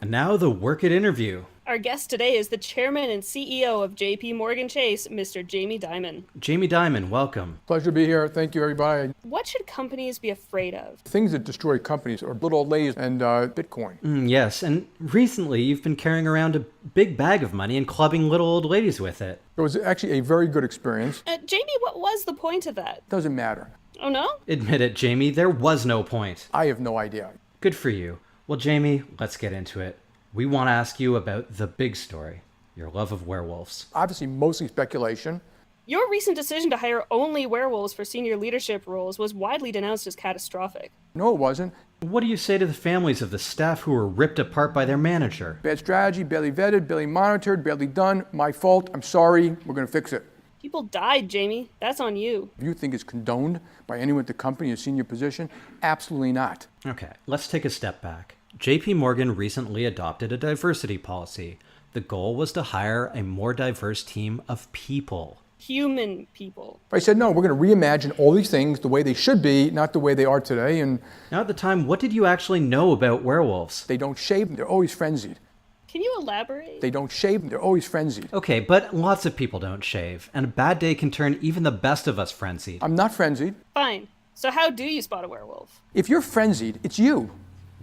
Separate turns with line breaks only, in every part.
And now the Work It interview.
Our guest today is the chairman and CEO of JPMorgan Chase, Mr. Jamie Dimon.
Jamie Dimon, welcome.
Pleasure to be here. Thank you, everybody.
What should companies be afraid of?
Things that destroy companies are little old ladies and Bitcoin.
Yes, and recently you've been carrying around a big bag of money and clubbing little old ladies with it.
It was actually a very good experience.
Jamie, what was the point of that?
Doesn't matter.
Oh, no?
Admit it, Jamie, there was no point.
I have no idea.
Good for you. Well, Jamie, let's get into it. We want to ask you about the big story, your love of werewolves.
Obviously, mostly speculation.
Your recent decision to hire only werewolves for senior leadership roles was widely denounced as catastrophic.
No, it wasn't.
What do you say to the families of the staff who were ripped apart by their manager?
Bad strategy, barely vetted, barely monitored, barely done. My fault. I'm sorry. We're going to fix it.
People died, Jamie. That's on you.
If you think it's condoned by anyone at the company in a senior position, absolutely not.
Okay, let's take a step back. JP Morgan recently adopted a diversity policy. The goal was to hire a more diverse team of people.
Human people.
I said, no, we're going to reimagine all these things the way they should be, not the way they are today. And
Now at the time, what did you actually know about werewolves?
they don't shave. They're always frenzied.
Can you elaborate?
They don't shave. They're always frenzied.
Okay, but lots of people don't shave, and a bad day can turn even the best of us frenzied.
I'm not frenzied.
Fine. So how do you spot a werewolf?
If you're frenzied, it's you.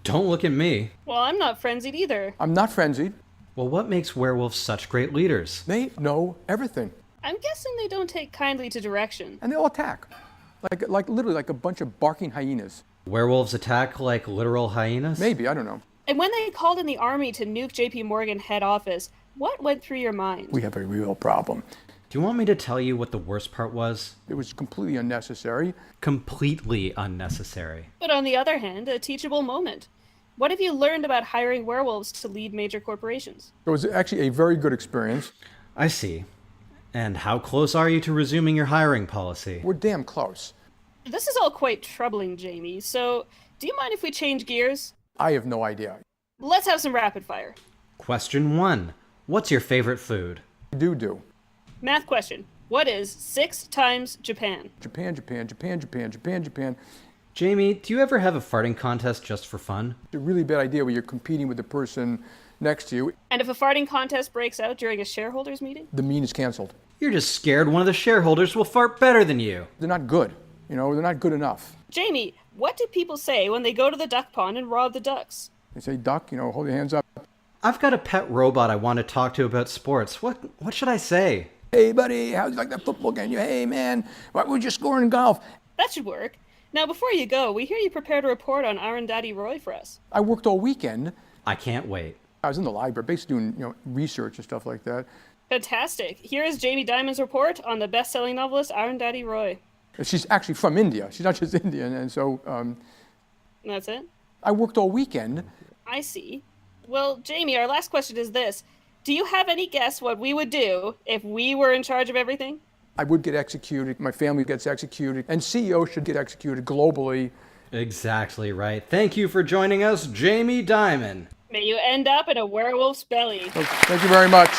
Don't look at me.
Well, I'm not frenzied either.
I'm not frenzied.
Well, what makes werewolves such great leaders?
They know everything.
I'm guessing they don't take kindly to direction.
And they'll attack. Like literally like a bunch of barking hyenas.
Werewolves attack like literal hyenas?
Maybe, I don't know.
And when they called in the army to nuke JP Morgan head office, what went through your mind?
We have a real problem.
Do you want me to tell you what the worst part was?
It was completely unnecessary.
Completely unnecessary.
But on the other hand, a teachable moment. What have you learned about hiring werewolves to lead major corporations?
It was actually a very good experience.
I see. And how close are you to resuming your hiring policy?
We're damn close.
This is all quite troubling, Jamie, so do you mind if we change gears?
I have no idea.
Let's have some rapid fire.
Question 1. What's your favorite food?
Do.
Math question. What is 6 times Japan?
Japan, Japan, Japan, Japan, Japan, Japan.
Jamie, do you ever have a farting contest just for fun?
It's a really bad idea when you're competing with the person next to you.
And if a farting contest breaks out during a shareholders meeting?
The meeting is canceled.
You're just scared one of the shareholders will fart better than you.
They're not good. They're not good enough.
Jamie, what do people say when they go to the duck pond and rob the ducks?
They say, duck, hold your hands up.
I've got a pet robot I want to talk to about sports. What should I say?
Hey, buddy, how's you like that football game? Hey, man, what would you score in golf?
That should work. Now, before you go, we hear you prepared a report on Arundhati Roy for us.
I worked all weekend.
I can't wait.
I was in the library, basically doing, research and stuff like that.
Fantastic. Here is Jamie Dimon's report on the best-selling novelist Arundhati Roy.
She's actually from India. She's not just Indian, and so
That's it?
I worked all weekend.
I see. Well, Jamie, our last question is this. Do you have any guess what we would do if we were in charge of everything?
I would get executed. My family gets executed, and CEO should get executed globally.
Exactly right. Thank you for joining us, Jamie Dimon.
May you end up in a werewolf's belly.
So, thank you very much.